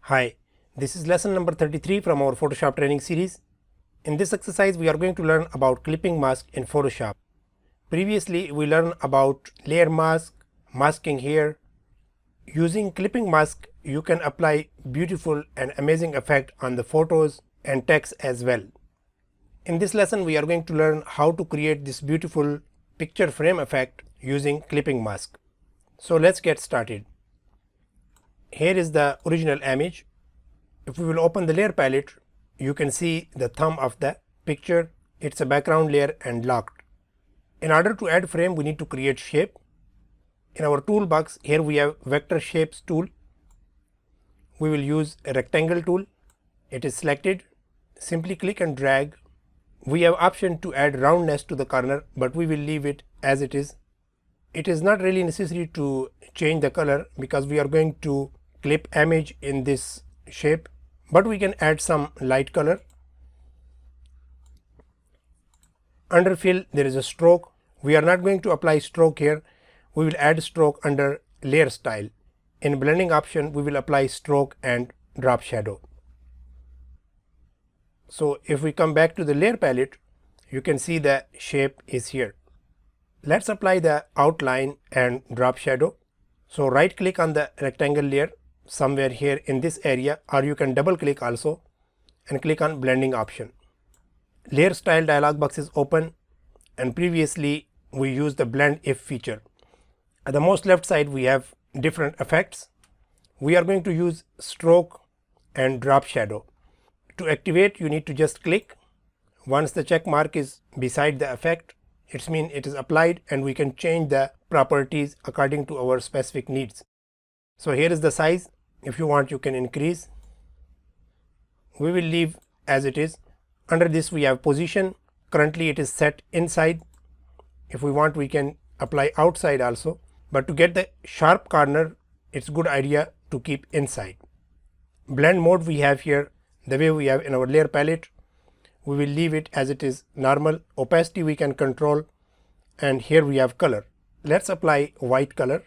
Hi, this is lesson number 33 from our Photoshop training series. In this exercise, we are going to learn about clipping mask in Photoshop. Previously, we learned about layer mask, masking here. Using clipping mask, you can apply beautiful and amazing effect on the photos and text as well. In this lesson, we are going to learn how to create this beautiful picture frame effect using clipping mask. So let's get started. Here is the original image. If we will open the layer palette, you can see the thumb of the picture. It's a background layer and locked. In order to add frame, we need to create shape. In our toolbox, here we have vector shapes tool. We will use a rectangle tool. It is selected. Simply click and drag. We have option to add roundness to the corner, but we will leave it as it is. It is not really necessary to change the color because we are going to clip image in this shape, but we can add some light color. Under fill, there is a stroke. We are not going to apply stroke here. We will add stroke under layer style. In blending option, we will apply stroke and drop shadow. So if we come back to the layer palette, you can see the shape is here. Let's apply the outline and drop shadow. So right click on the rectangle layer somewhere here in this area, or you can double click also and click on blending option. Layer style dialog box is open, and previously we used the blend if feature. At the most left side, we have different effects. We are going to use stroke and drop shadow. To activate, you need to just click. Once the check mark is beside the effect, it means it is applied, and we can change the properties according to our specific needs. So here is the size. If you want, you can increase. We will leave as it is. Under this, we have position. Currently it is set inside. If we want, we can apply outside also, but to get the sharp corner, it's good idea to keep inside. Blend mode we have here the way we have in our layer palette. We will leave it as it is normal. Opacity we can control, and here we have color. Let's apply white color.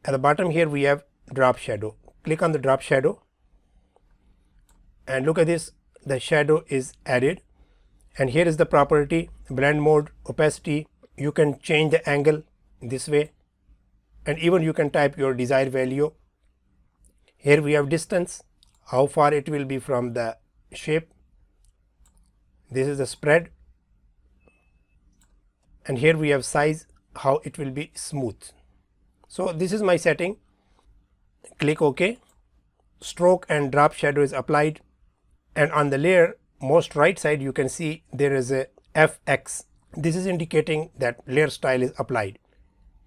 At the bottom here we have drop shadow. Click on the drop shadow and look at this, the shadow is added. And here is the property, blend mode, opacity. You can change the angle this way, and even you can type your desired value. Here we have distance, how far it will be from the shape. This is the spread, and here we have size, how it will be smooth. So this is my setting. Click OK. Stroke and drop shadow is applied, and on the layer most right side you can see there is a FX. This is indicating that layer style is applied.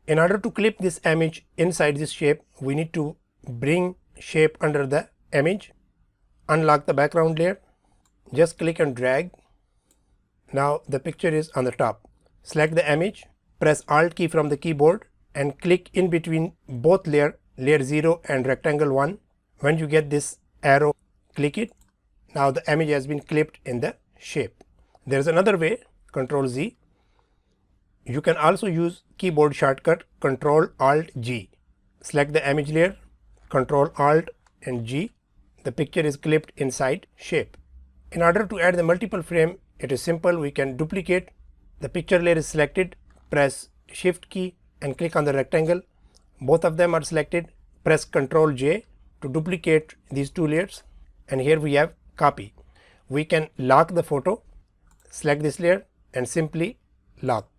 In order to clip this image inside this shape, we need to bring shape under the image. Unlock the background layer. Just click and drag. Now the picture is on the top. Select the image. Press Alt key from the keyboard and click in between both layer 0 and rectangle 1. When you get this arrow, click it. Now the image has been clipped in the shape. There is another way, Ctrl Z. You can also use keyboard shortcut Ctrl Alt G. Select the image layer, Ctrl Alt and G. The picture is clipped inside shape. In order to add the multiple frame, it is simple. We can duplicate. The picture layer is selected. Press Shift key and click on the rectangle. Both of them are selected. Press Ctrl J to duplicate these two layers, and here we have copy. We can lock the photo. Select this layer and simply lock.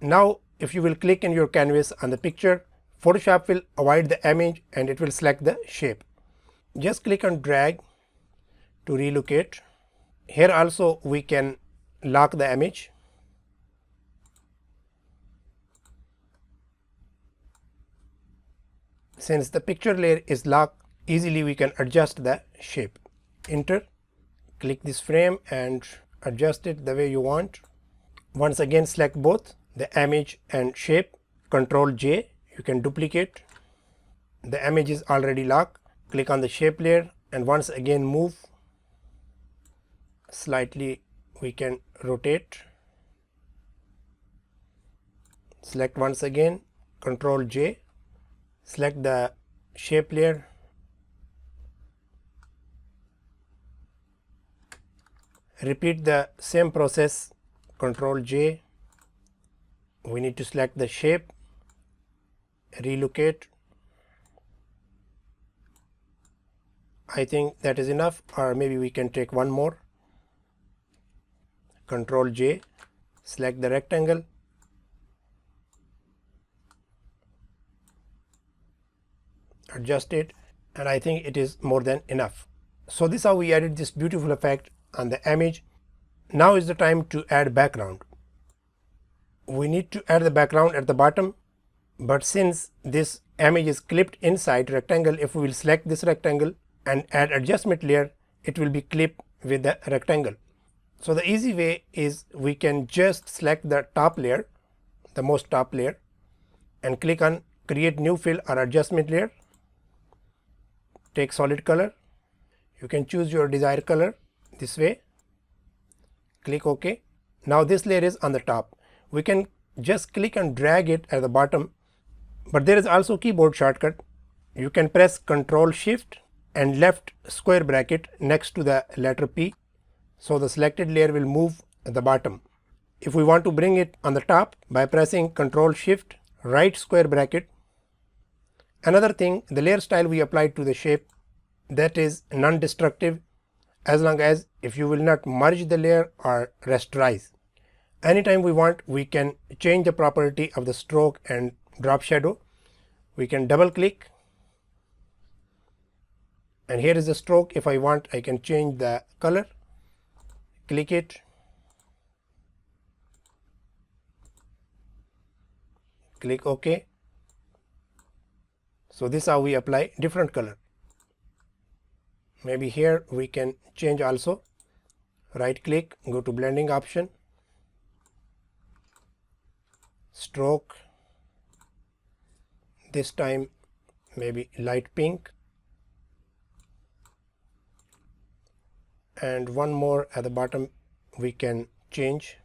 Now if you will click in your canvas on the picture, Photoshop will avoid the image and it will select the shape. Just click and drag to relocate. Here also we can lock the image. Since the picture layer is locked, easily we can adjust the shape. Enter, click this frame and adjust it the way you want. Once again select both the image and shape. Ctrl J, you can duplicate. The image is already locked. Click on the shape layer and once again move. Slightly we can rotate. Select once again, Ctrl J, select the shape layer, repeat the same process, Ctrl J, we need to select the shape, relocate. I think that is enough, or maybe we can take one more. Ctrl J, select the rectangle, adjust it, and I think it is more than enough. So this is how we added this beautiful effect on the image. Now is the time to add background. We need to add the background at the bottom, but since this image is clipped inside rectangle, if we will select this rectangle and add adjustment layer, it will be clipped with the rectangle. So the easy way is we can just select the top layer, the most top layer, and click on create new fill or adjustment layer. Take solid color. You can choose your desired color this way. Click OK. Now this layer is on the top. We can just click and drag it at the bottom, but there is also keyboard shortcut. You can press Ctrl Shift and left square bracket next to the letter P. So the selected layer will move at the bottom. If we want to bring it on the top, by pressing Ctrl Shift right square bracket. Another thing, the layer style we applied to the shape, that is non-destructive as long as if you will not merge the layer or rasterize. Anytime we want, we can change the property of the stroke and drop shadow. We can double click, and here is the stroke. If I want, I can change the color. Click it, click OK. So this is how we apply different color. Maybe here we can change also. Right click, go to blending option, stroke, this time maybe light pink, and one more at the bottom we can change.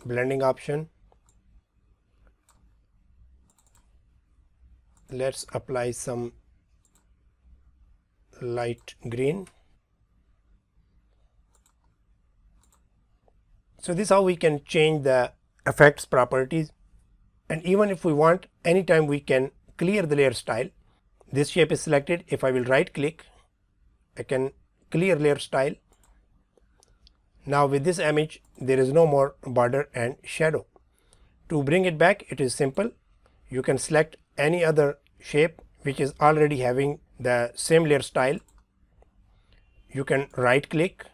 Blending option, let's apply some light green. So this is how we can change the effects properties, and even if we want, anytime we can clear the layer style. This shape is selected. If I will right click, I can clear layer style. Now with this image there is no more border and shadow. To bring it back, it is simple. You can select any other shape which is already having the same layer style. You can right click,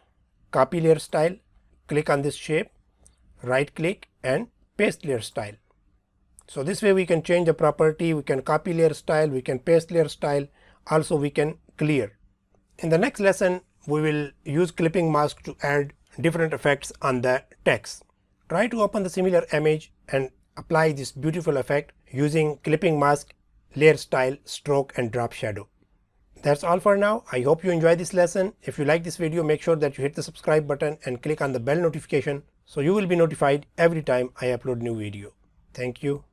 copy layer style, click on this shape, right click and paste layer style. So this way we can change the property, we can copy layer style, we can paste layer style, also we can clear. In the next lesson we will use clipping mask to add different effects on the text. Try to open the similar image and apply this beautiful effect using clipping mask, layer style, stroke and drop shadow. That's all for now. I hope you enjoyed this lesson. If you like this video, make sure that you hit the subscribe button and click on the bell notification so you will be notified every time I upload new video. Thank you.